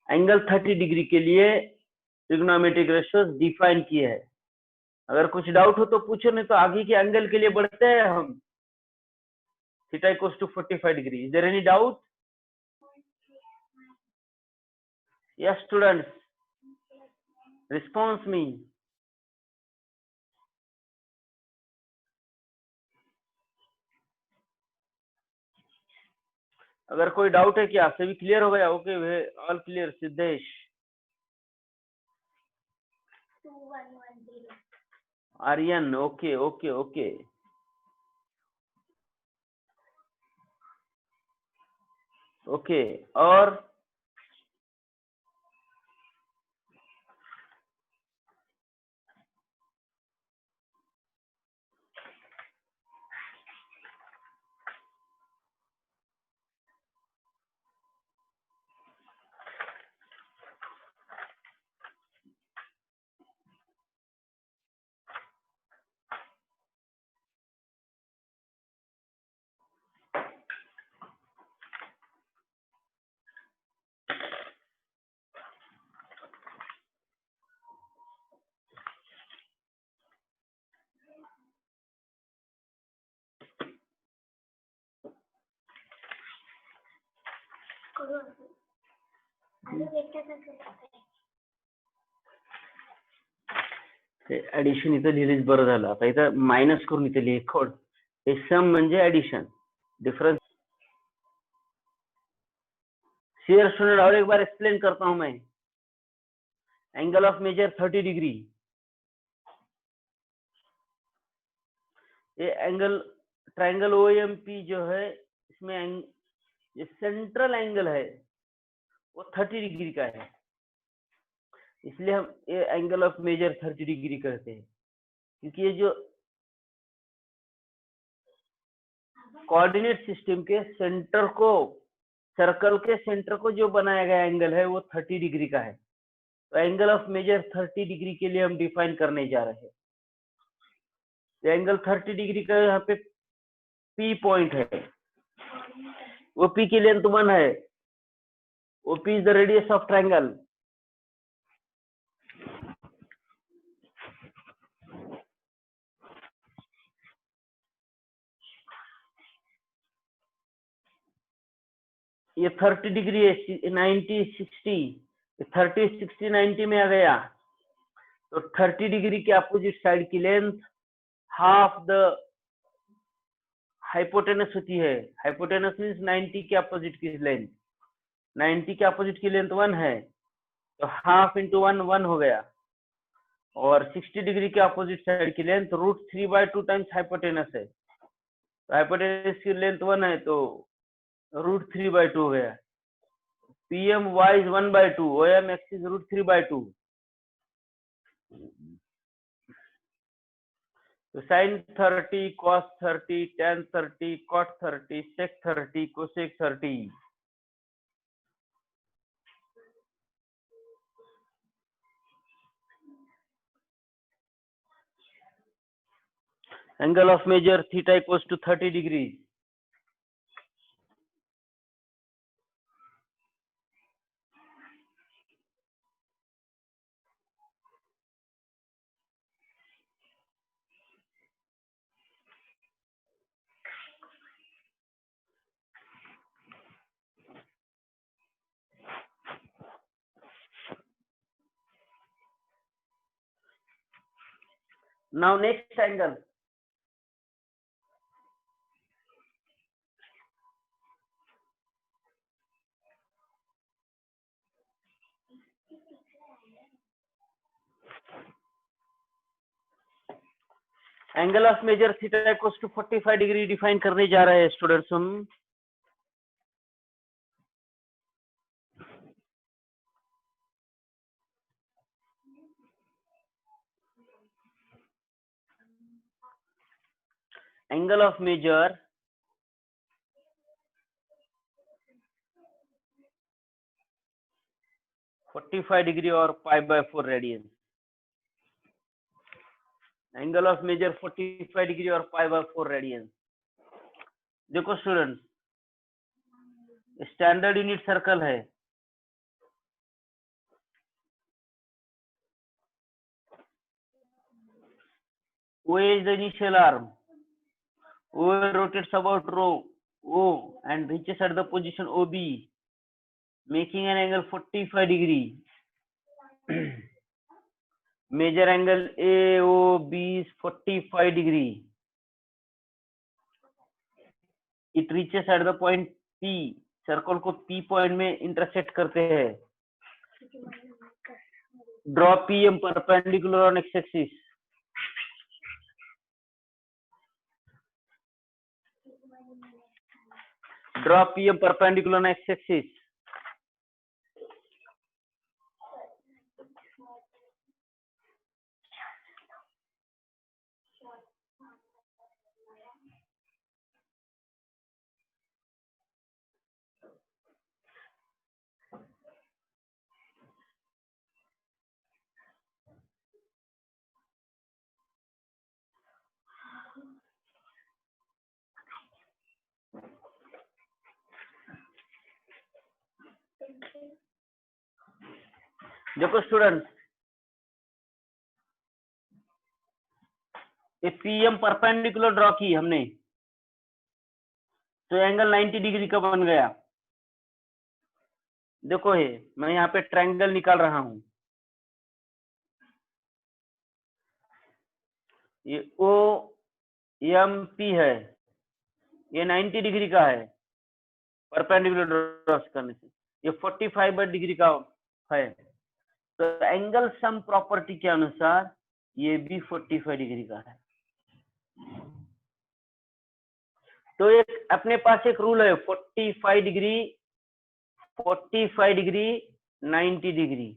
Angle 30 degree के लिए trigonometric ratios define किए हैं। अगर कुछ डाउट हो तो पूछो, नहीं तो आगे के एंगल के लिए बढ़ते हैं हम। Theta equals to 45 degree. Is there any doubt? Yes students, response me. अगर कोई डाउट है क्या? सभी क्लियर हो गया? Okay, all clear. Siddhesh, Aryan, okay okay okay okay. और ऍडिशन इथं लिहिलीच बरं झालं. आता इथं मायनस करून इथे लिहि खोड. हे सम म्हणजे ऍडिशन, डिफरेंस। सीयर स्टूडेंट, और एक बार एक्सप्लेन करता हूं मैं। एंगल ऑफ मेजर 30 डिग्री, ये एंगल ट्रायंगल ओएमपी जो है, इसमें ये सेंट्रल एंगल है वो 30 डिग्री का है, इसलिए हम ये एंगल ऑफ मेजर 30 डिग्री करते हैं। क्योंकि ये जो कोऑर्डिनेट सिस्टम के सेंटर को, सर्कल के सेंटर को जो बनाया गया एंगल है वो 30 डिग्री का है। तो एंगल ऑफ मेजर 30 डिग्री के लिए हम डिफाइन करने जा रहे हैं। तो एंगल 30 डिग्री का यहाँ पे पी पॉइंट है, वो पी की लेंथ 1 है, वो P is the radius of triangle. ये 30 डिग्री है, 90 60, 30 60 90 में आ गया। तो 30 डिग्री के अपोजिट साइड की लेंथ हाफ द हाइपोटेनस होती है। हाइपोटेनस मीन्स 90 के अपोजिट की लेंथ, 90 के अपोजिट की लेंथ 1 है, तो हाफ इंटू 1 1 हो गया। और 60 डिग्री के अपोजिट साइड की लेंथ √3/2 टाइम्स हाइपोटेनस है। तो हाइपोटेनस की लेंथ 1 है, तो √3/2 हो गया। PM Y is 1/2, OM X is √3/2। तो sine 30, cos 30, tan 30, cot 30, sec 30, cosec 30। Angle of measure theta equals to 30 degrees. Now next angle. Angle of measure theta equals to 45 degree define करने जा रहे हैं students हम। Angle of major degree और π/4 radian. Angle of measure 45 degree और π/4 radian. देखो student, standard unit circle है, OA is the initial arm. OA rotates about rho O and reaches at the position OB, making an angle 45 degree. Major angle AOB is 45 degree. It reaches at the point P. Circle को P point में intersect करते हैं. Draw PM perpendicular on x-axis. Draw PM perpendicular on x-axis. देखो students, ये PM perpendicular draw की हमने, तो angle 90 degree का बन गया. देखो ये मैं यहाँ पे ट्रायंगल निकाल रहा हूं. ये ओ एम पी है, ये 90 डिग्री का है परपेंडिकुलर ड्रॉ करने से. ये 45 डिग्री का है. तो एंगल सम प्रॉपर्टी के अनुसार ये भी 45 डिग्री का है. तो एक अपने पास एक रूल है 45 डिग्री, 90 डिग्री.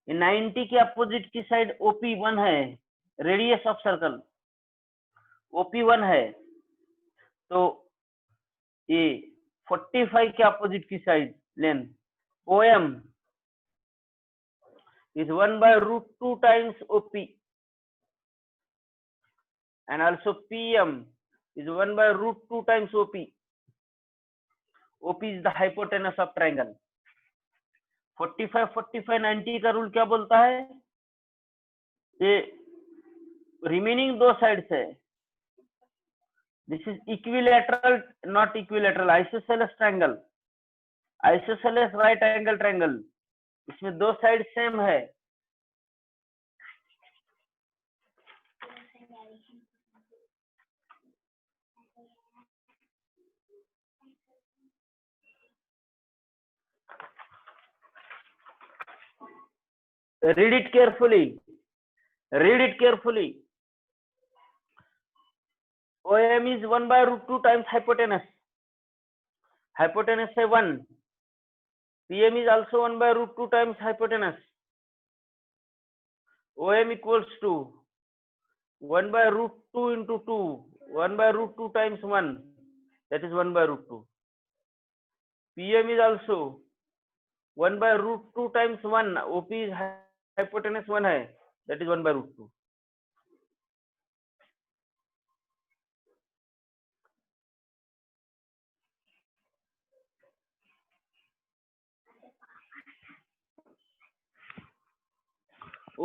90 के अपोजिट की साइड OP1 है, रेडियस ऑफ सर्कल OP1 है. तो ये 45 के अपोजिट की side length OM is 1/√2 times OP, and also PM is 1/√2 times OP. OP is the hypotenuse of triangle. 45 45 90 का रूल क्या बोलता है? ये रिमेनिंग दो साइड्स है. This is equilateral, not equilateral, isosceles triangle, isosceles right angle triangle. इसमें दो side same है. Read it carefully. Read it carefully. OM is 1/√2 times hypotenuse. Hypotenuse है 1. PM is also 1/√2 times hypotenuse. OM equals to 1/√2 into 2. 1/√2 times 1. That is 1/√2. PM is also 1/√2 times 1. OP is hypotenuse 1 है. That is 1/√2.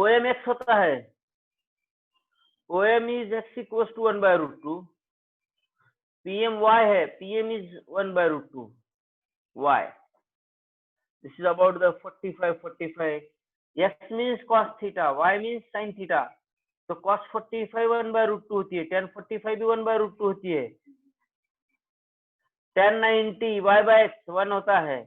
OM x होता है. OM is x equals to 1/√2. PM y है. PM is 1/√2 y. This is about the 45 45. X means cos theta, y means sin theta. तो cos 45 1/√2 होती है, tan 45 भी 1/√2 होती है. tan 90 y by x 1 होता है.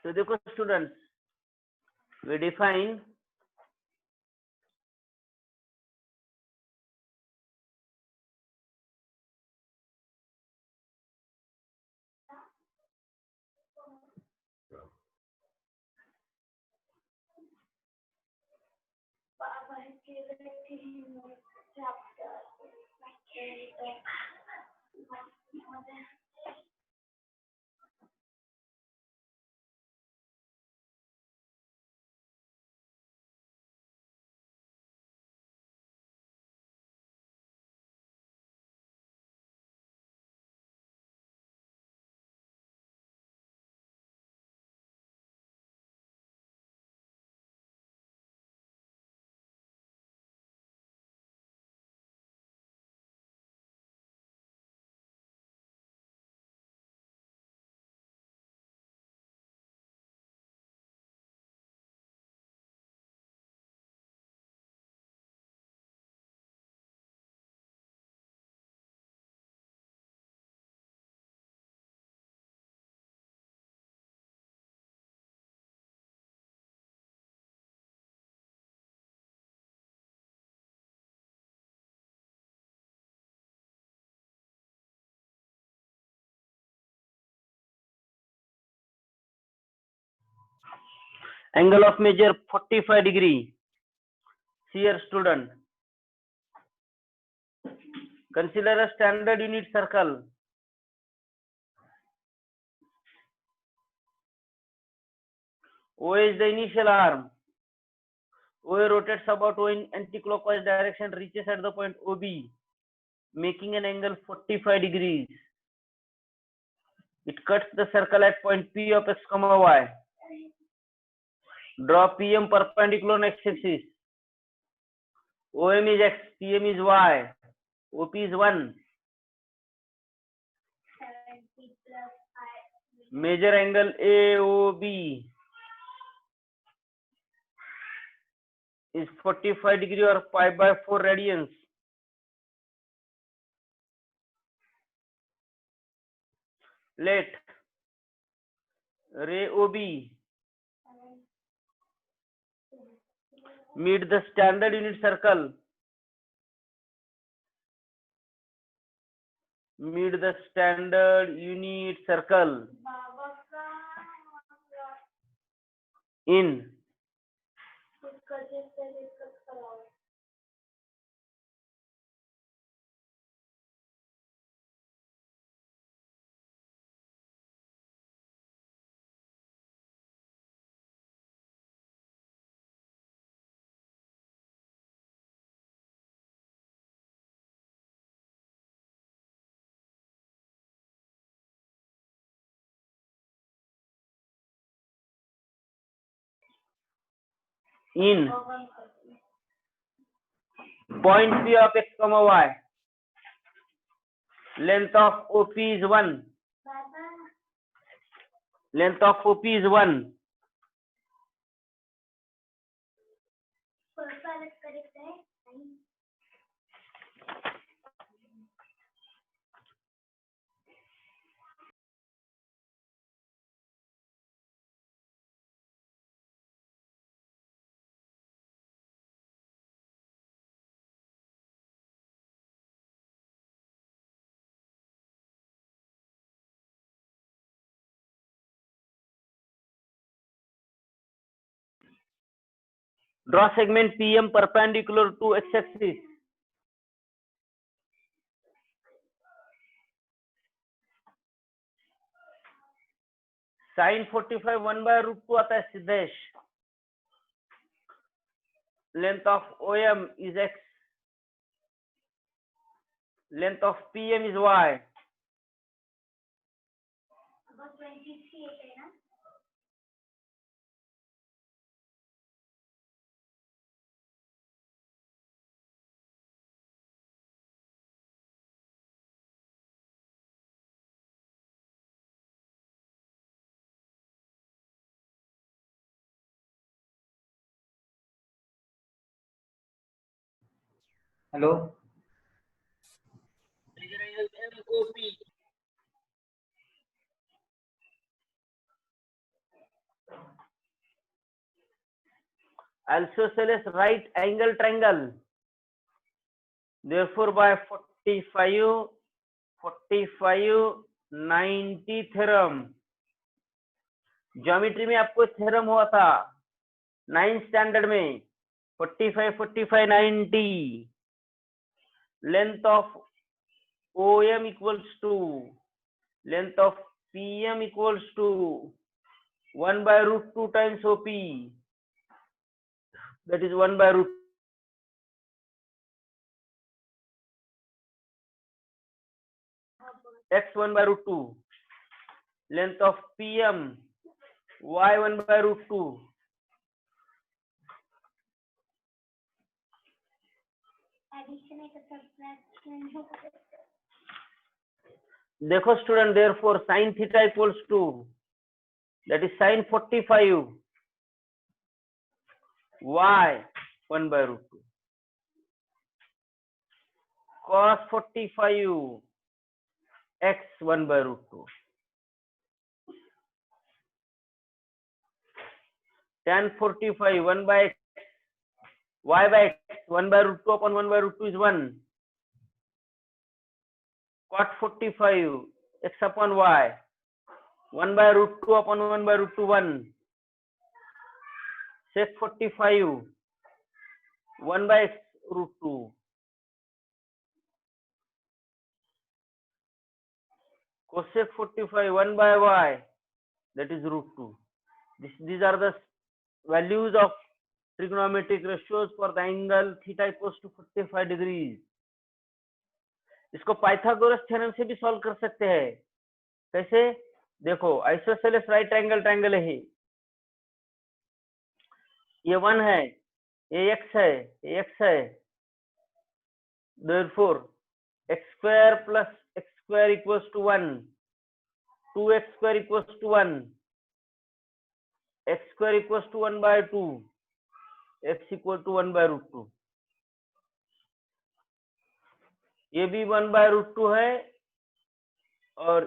तो देखो students, we define Angle of measure 45 degree. Here student, consider a standard unit circle. OA is the initial arm. OA rotates about O in anti-clockwise direction, reaches at the point OB, making an angle 45 degrees. It cuts the circle at point P of x, y. Draw PM perpendicular on x-axis. OM is x, PM is y, OP is 1. Measure angle AOB is 45 degree or pi by 4 radians. Let ray OB meet the standard unit circle. Meet the standard unit circle in point P of x, y. Length of OP is 1. Length of OP is 1. Draw segment PM perpendicular to x-axis. Sin 45 1 by root 2 आता है Siddhesh. Length of OM is x. Length of PM is y. Hello. Isosceles right angle triangle. Therefore, by 45, 90 theorem. Geometry में आपको theorem हुआ था 9th standard में 45, 90. Length of OM equals to length of PM equals to 1 by root 2 times OP. That is 1 by root x 1 by root 2. Length of PM y 1 by root 2. देखो student, therefore sin theta equals to, that is sin 45 y 1 by root 2 cos 45 x 1 by root 2 tan 45 1 by x y by x 1 by root 2 upon 1 by root 2 is 1. Cot 45 x upon y 1 by root 2 upon 1 by root 2 1. sec 45 1 by x root 2, cosec 45 1 by y, that is root 2. These are the values of trigonometric ratios for the angle theta equals to 45 degrees. इसको Pythagoras theorem से भी solve कर सकते हैं। कैसे? देखो, isosceles right angle triangle है, ये 1 है, ये x है, ये x है, therefore x square plus x square equals to 1, 2x square equals to 1, x square equals to 1 by 2, x equal to 1 by root 2. ये भी 1 by root 2 है और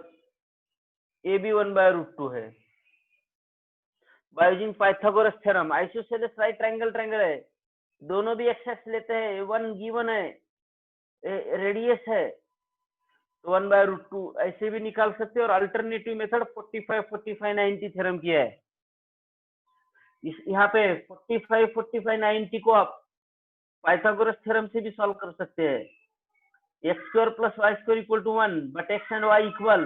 ये भी 1 by root 2 है। By using Pythagoras theorem, isosceles right triangle है, दोनों भी एक्स एक्स लेते हैं, 1 गिवन है, रेडियस है, तो 1 by root 2 ऐसे भी निकाल सकते हैं। और अल्टरनेटिव मेथड 45 45 90 थ्योरम किया है। यहाँ पे 45 45 90 को आप पाइथागोरस थ्योरम से भी सॉल्व कर सकते हैं। x square plus y square equal to 1, but x and y equal,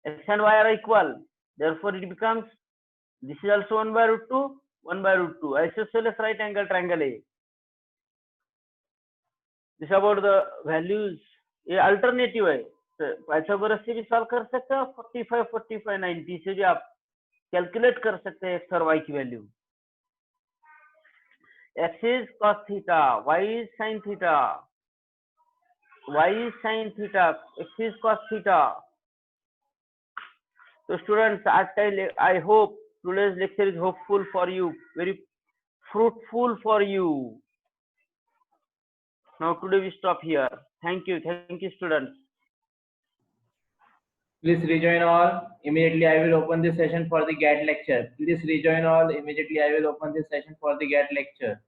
x and y are equal, therefore it becomes, this is also 1 by root 2, 1 by root 2, isosceles right angle triangle है। this about the values, ये alternative है, Pythagoras से भी solve कर सकते हैं, 45 45 90 से भी आप कैलकुलेट कर सकते हैं x और y की value. x is cos theta, y is sin theta, y is sin theta, x is cos theta. So students, I hope today's lecture is hopeful for you, very fruitful for you. Now today we stop here. Thank you students. Please rejoin all. Immediately I will open this session for the GAT lecture. Please rejoin all. Immediately I will open this session for the GAT lecture.